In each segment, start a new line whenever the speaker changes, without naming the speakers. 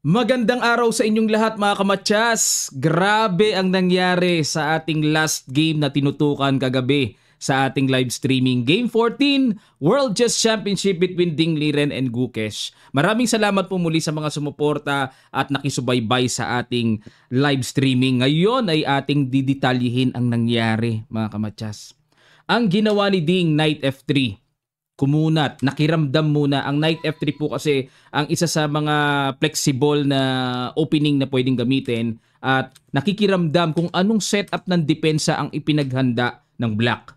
Magandang araw sa inyong lahat mga kamatyas. Grabe ang nangyari sa ating last game na tinutukan kagabi sa ating live streaming. Game 14, World Chess Championship between Ding Liren and Gukesh. Maraming salamat po muli sa mga sumuporta at nakisubaybay sa ating live streaming. Ngayon ay ating didetalyihin ang nangyari mga kamatyas. Ang ginawa ni Ding, Knight F3. Kumunat, nakiramdam muna. Ang Knight F3 po kasi ang isa sa mga flexible na opening na pwedeng gamitin at nakikiramdam kung anong setup ng depensa ang ipinaghanda ng black.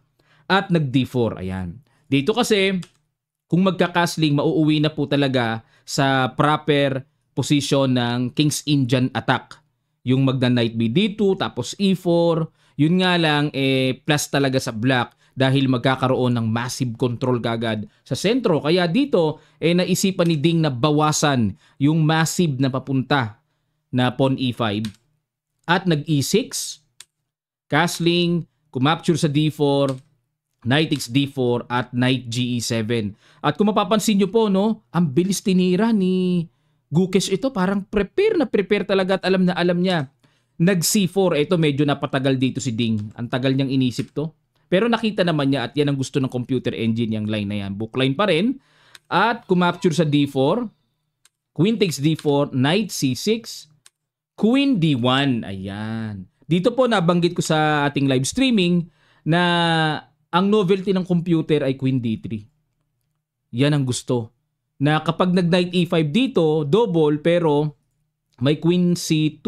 At nag D4, ayan. Dito kasi, kung magkakasling, mauuwi na po talaga sa proper position ng King's Indian attack. Yung magna Knight B D2, tapos E4, yun nga lang, plus talaga sa black dahil magkakaroon ng massive control kagad sa sentro. Kaya dito, naisipan ni Ding na bawasan yung massive na papunta na pawn E5. At nag-E6, castling, kumapture sa D4, Knight takes D4 at Knight GE7. At kung mapapansin nyo po, no, ang bilis tinira ni Gukesh ito. Parang prepare talaga at alam na alam niya. Nag-C4, ito medyo napatagal dito si Ding. Ang tagal niyang inisip to. Pero nakita naman niya at yan ang gusto ng computer engine, yung line na yan. Bookline pa rin. At kumapture sa D4. Queen takes D4. Knight C6. Queen D1. Ayan. Dito po nabanggit ko sa ating live streaming na ang novelty ng computer ay Queen D3. Yan ang gusto. Na kapag nag-Knight E5 dito, double pero may Queen C2.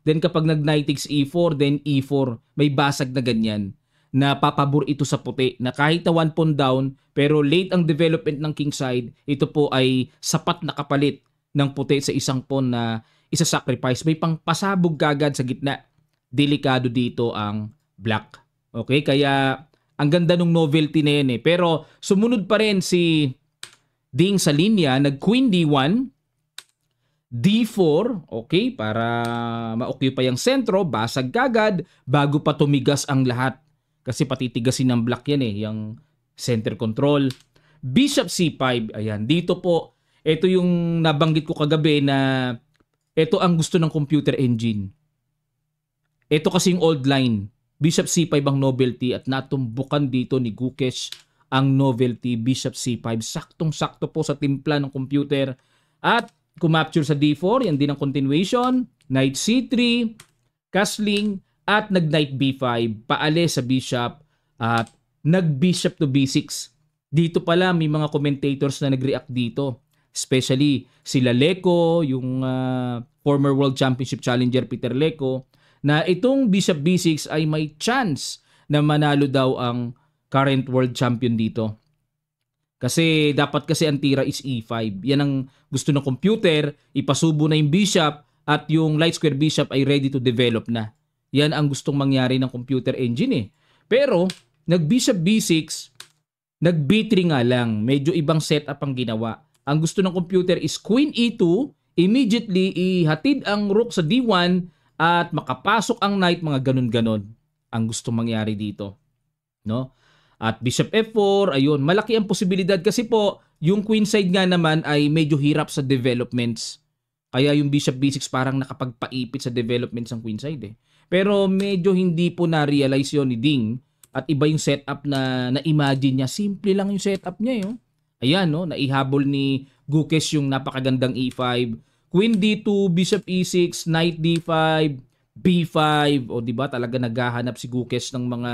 Then kapag nag-Knight takes E4, then E4. May basag na ganyan. Na papabor ito sa puti na kahit na 1 pawn down pero late ang development ng king side, ito po ay sapat na kapalit ng puti sa isang pawn na isa-sacrifice. May pangpasabog kagad sa gitna. Delikado dito ang black. Okay, kaya ang ganda ng novelty na yan eh. Pero sumunod pa rin si Ding sa linya, nag-Queen D1, D4, okay, para ma-occupy ang sentro, basag kagad bago pa tumigas ang lahat. Kasi patitigasin ng black yan eh, yung center control. Bishop C5, ayan. Dito po, ito yung nabanggit ko kagabi na ito ang gusto ng computer engine. Ito kasi yung old line. Bishop C5 ang novelty at natumbukan dito ni Gukesh ang novelty Bishop C5. Saktong-sakto po sa timpla ng computer. At kumapture sa D4, yan din ang continuation. Knight C3, castling, at nag-Knight B5, paalis sa bishop at nag-bishop to B6. Dito pala may mga commentators na nag-react dito. Especially sila Leko, yung former World Championship challenger Peter Leko, na itong bishop B6 ay may chance na manalo daw ang current world champion dito. Kasi dapat kasi ang tira is E5. Yan ang gusto ng computer, ipasubo na yung bishop at yung light square bishop ay ready to develop na. Yan ang gustong mangyari ng computer engine eh. Pero, nag-bishop B6, nag-B3 nga lang. Medyo ibang setup ang ginawa. Ang gusto ng computer is Queen E2, immediately ihatid ang rook sa D1 at makapasok ang knight, mga ganun-ganon. Ang gustong mangyari dito. No? At Bishop F4, ayun, malaki ang posibilidad kasi po, yung queen side nga naman ay medyo hirap sa developments. Kaya yung Bishop B6 parang nakapagpaipit sa developments ng queen side eh. Pero medyo hindi po na-realize yun ni Ding at iba yung setup na na-imagine niya. Simple lang yung setup niya yun. Ayan, no? Naihabol ni Gukesh yung napakagandang E5. Queen D2, Bishop E6, Knight D5, B5. O diba talaga naghahanap si Gukesh ng mga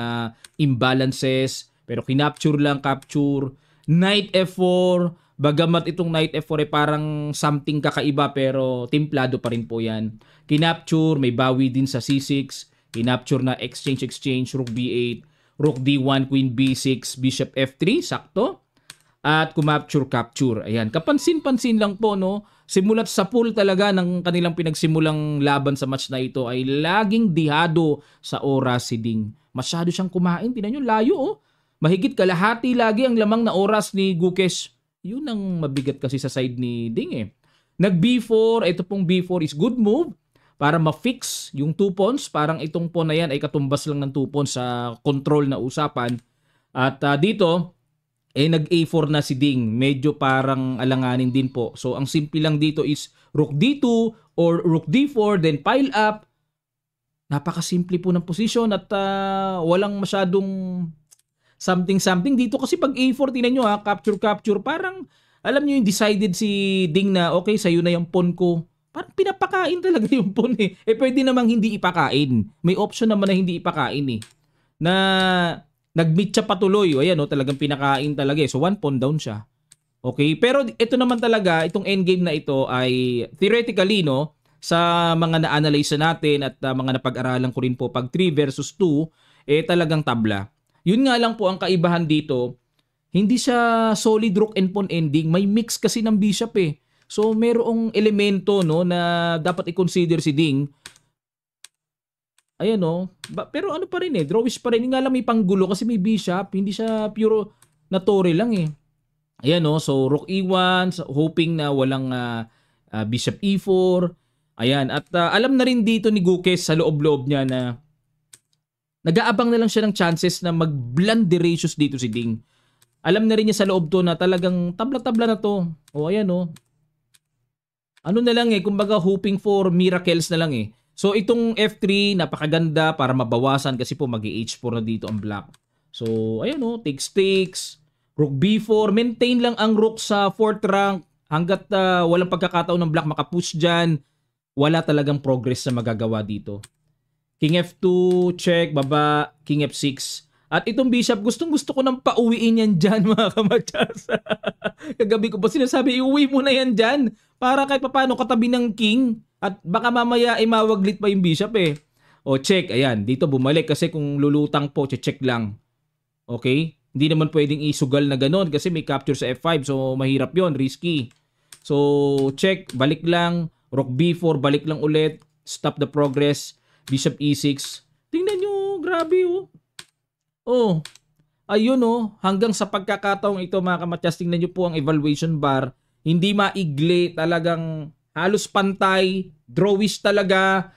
imbalances. Pero kinapture lang, capture. Knight F4. Bagamat itong Knight F4 ay parang something kakaiba pero templado pa rin po yan. Kinapture, may bawi din sa C6. Kinapture na exchange, Rook B8, Rook D1, Queen B6, Bishop F3, sakto. At kumapture, capture. Ayan, kapansin-pansin lang po, no? Simulat sa pool talaga ng kanilang pinagsimulang laban sa match na ito ay laging dihado sa oras si Ding. Masyado siyang kumain. Tingnan nyo, layo oh. Mahigit kalahati lagi ang lamang na oras ni Gukesh. Yun ang mabigat kasi sa side ni Ding eh. Nag B4, ito pong B4 is good move para ma-fix yung 2 pawns. Parang itong pawn na yan ay katumbas lang ng 2 pawns sa control na usapan. At dito, nag-A4 na si Ding. Medyo parang alanganin din po. So ang simple lang dito is Rook D2 or Rook D4, then pile up. Napakasimple po ng position at walang masyadong something dito kasi pag A4 tingnan nyo capture parang alam nyo yung decided si Ding na okay sa'yo na yung pawn ko. Parang pinapakain talaga yung pawn eh. Pwede namang hindi ipakain. May option naman na hindi ipakain eh. Na nag-meet siya patuloy. Ayan talagang pinakain talaga eh. So 1 pawn down siya. Okay, pero ito naman talaga, itong endgame na ito ay theoretically sa mga na-analyze natin at mga napag-aralan ko rin po pag 3 versus 2, talagang tabla. Yun nga lang po ang kaibahan dito, hindi siya solid rook and pawn ending, may mix kasi ng bishop eh. So merong elemento na dapat i-consider si Ding. Ayan pero ano pa rin drawish pa rin. Nga lang may panggulo kasi may bishop, hindi siya pure na tore lang eh. Ayan so rook e1, hoping na walang bishop e4. Ayan, at alam na rin dito ni Gukes sa loob-loob niya na nag-aabang na lang siya ng chances na mag-blunderacious dito si Ding. Alam na rin niya sa loob to na talagang tabla-tabla na to. Ayan ano na lang kumbaga hoping for miracles na lang eh. So itong F3 napakaganda para mabawasan kasi po mag-H4 na dito ang black. So ayan takes, rook B4, maintain lang ang rook sa 4th rank hanggat walang pagkakataon ng black makapush dyan. Wala talagang progress na magagawa dito. King F2, check, baba, King F6. At itong bishop, gustong-gusto ko nang pauwiin yan dyan, mga kamatsas. Kagabi ko pa sinasabi, iuwi mo na yan dyan. Para kahit paano katabi ng king. At baka mamaya ay mawaglit pa yung bishop eh. O check, ayan, dito bumalik kasi kung lulutang po, check lang. Okay? Hindi naman pwedeng isugal na ganon kasi may capture sa F5. So mahirap yon, risky. So check, balik lang. Rook B4, balik lang ulit. Stop the progress. Bishop E6. Tingnan nyo, grabe ayun hanggang sa pagkakataong ito mga kamatyas, tingnan nyo po ang evaluation bar. Hindi maigli, talagang halos pantay, drawish talaga.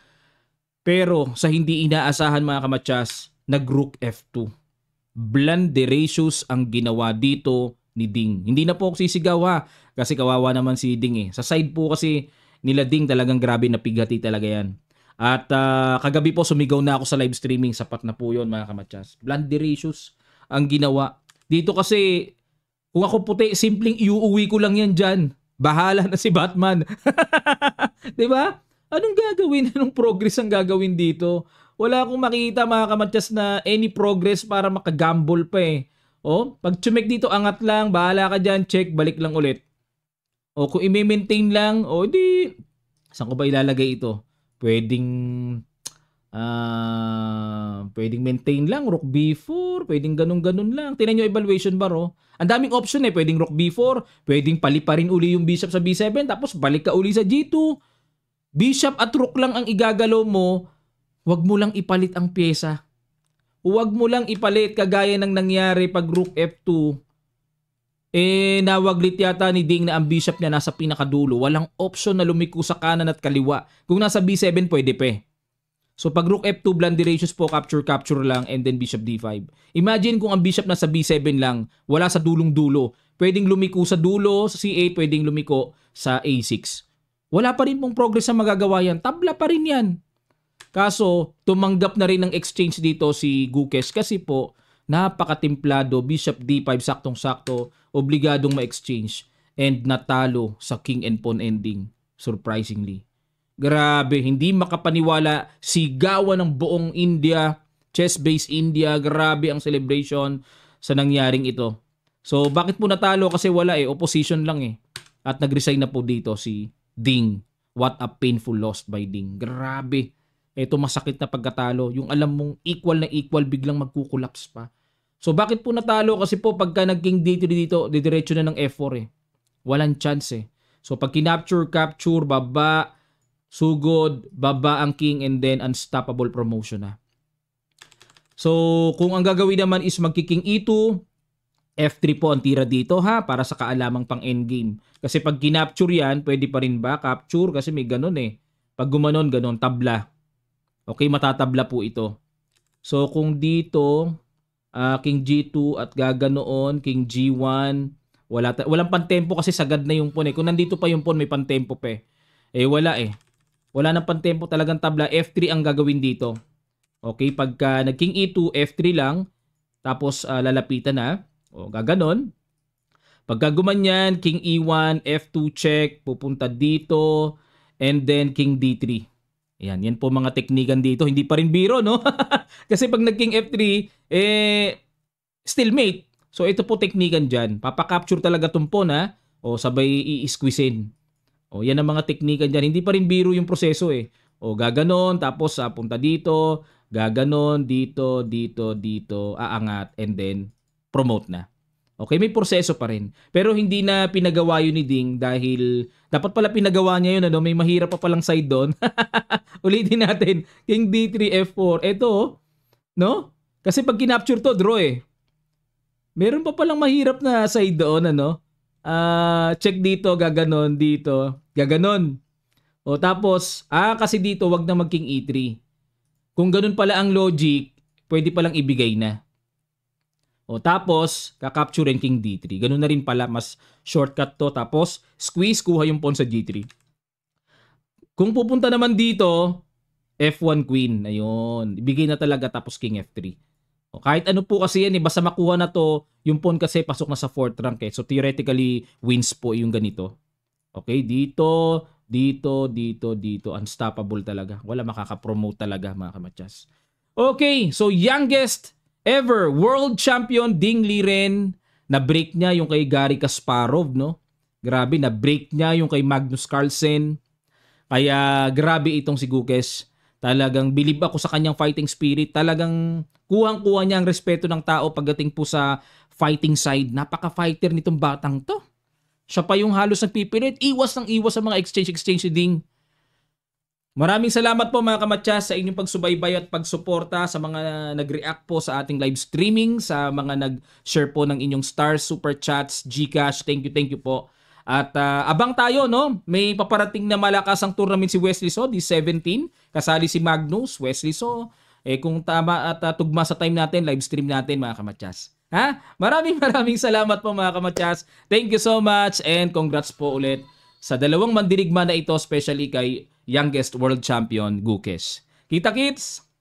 Pero sa hindi inaasahan mga kamatyas, nag-rook F2. Blunderacious ang ginawa dito ni Ding. Hindi na po ako sisigaw kasi kawawa naman si Ding eh. Sa side po kasi nila Ding talagang grabe na pighati talaga yan. At kagabi po sumigaw na ako sa live streaming. Sapat na po yun mga kamatyas. Blunderacious ang ginawa. Dito kasi kung ako puti, simpleng iuuwi ko lang yan dyan. Bahala na si Batman. Diba? Anong gagawin? Anong progress ang gagawin dito? Wala akong makita mga kamatyas na any progress para makagamble pa eh. Pag chumek dito angat lang. Bahala ka dyan. Check. Balik lang ulit. Kung i-maintain lang, di, saan ko ba ilalagay ito? Pwedeng maintain lang, rook B4, pwedeng ganun-ganun lang. Tingnan nyo evaluation bar Ang daming option pwedeng rook B4, pwedeng paliparin uli yung bishop sa B7, tapos balik ka uli sa G2. Bishop at rook lang ang igagalaw mo, wag mo lang ipalit ang pyesa. Huwag mo lang ipalit kagaya ng nangyari pag rook F2. Nawaglit yata ni Ding na ang bishop niya nasa pinakadulo. Walang option na lumiko sa kanan at kaliwa. Kung nasa B7, pwede pa So pag rook F2, blunderacious po, capture lang, and then bishop D5. Imagine kung ang bishop nasa B7 lang, wala sa dulong-dulo. Pwedeng lumiko sa dulo, sa C8, pwedeng lumiko sa A6. Wala pa rin pong progress na magagawa yan. Tabla pa rin yan. Kaso, tumanggap na rin ng exchange dito si Gukes kasi po, napakatimplado, bishop D5, saktong-sakto, obligadong ma-exchange, and natalo sa king and pawn ending, surprisingly. Grabe, hindi makapaniwala, sigawan ng buong India, chess-based India, grabe ang celebration sa nangyaring ito. So, bakit po natalo? Kasi wala opposition lang At nag-resign na po dito si Ding. What a painful loss by Ding. Grabe. Ito masakit na pagkatalo. Yung alam mong equal na equal, biglang magkukulaps pa. So bakit po natalo? Kasi po pagka nag-king dito, didiretso na ng F4 Walang chance So pag kinapture, capture, baba, sugod, baba ang king, and then unstoppable promotion na. So kung ang gagawin naman is magki-king E2, F3 po ang tira dito para sa kaalamang pang endgame. Kasi pag kinapture yan, pwede pa rin ba? Capture kasi may ganun Pag gumanon, ganun, tabla. Okay, matatabla po ito. So kung dito, King G2 at gaganoon, King G1. Walang pantempo kasi sagad na yung pawn eh. Kung nandito pa yung pawn, may pantempo pa eh. Wala eh. Wala nang pantempo talagang tabla. F3 ang gagawin dito. Okay, pagka nag-King E2, F3 lang. Tapos lalapitan na. O, gaganon. Pagka gumanyan, King E1, F2 check, pupunta dito, and then King D3. Yan po mga teknikan dito. Hindi pa rin biro, no? Kasi pag nag-King F3, stalemate. So ito po teknikan dyan. Papakapture talaga itong pawn ha. O sabay i-squeezein. O yan ang mga teknikan dyan. Hindi pa rin biro yung proseso eh. O gaganon, tapos punta dito, gaganon, dito, dito, dito, aangat, and then promote na. Okay, may proseso pa rin. Pero hindi na pinagawa yun ni Ding dahil dapat pala pinagawa niya yun. Ano? May mahirap pa palang side doon. Ulitin natin. King D3, F4. Ito, no? Kasi pag kinapture to, draw eh. Meron pa palang mahirap na side doon, ano? Check dito, gaganon, dito, gaganon. O tapos, kasi dito, wag na mag-King E3. Kung ganun pala ang logic, pwede palang ibigay na. O tapos, kakapture King D3. Ganun na rin pala, mas shortcut to. Tapos, squeeze, kuha yung pawn sa G3. Kung pupunta naman dito, F1 Queen. Ayun. Ibigay na talaga tapos King F3. O, kahit ano po kasi yan, basta makuha na to, yung pawn kasi pasok na sa 4th rank eh. So theoretically, wins po yung ganito. Okay, dito, dito, dito, dito. Unstoppable talaga. Wala makaka-promote talaga mga kamatsas. Okay, so youngest ever world champion Ding Liren. Na-break niya yung kay Garry Kasparov, no? Grabe, na-break niya yung kay Magnus Carlsen. Kaya grabe itong si Gukes. Talagang believe ako sa kanyang fighting spirit. Talagang kuhang-kuha niya ang respeto ng tao pagdating po sa fighting side. Napaka-fighter nitong batang to. Siya pa yung halos nagpipilit. Iwas ng iwas sa mga exchange Ding. Maraming salamat po mga kamatsas sa inyong pagsubaybay at pagsuporta sa mga nag-react po sa ating live streaming, sa mga nag-share po ng inyong stars, super chats, Gcash. Thank you po. At abang tayo, no? May paparating na malakasang tournament si Wesley So, di 17. Kasali si Magnus, Wesley So. Kung tama at tugma sa time natin, live stream natin mga kamatsas. Ha? Maraming salamat po mga kamatsas. Thank you so much and congrats po ulit sa dalawang mandirigma na ito, especially kay youngest world champion Gukes. Kita kits!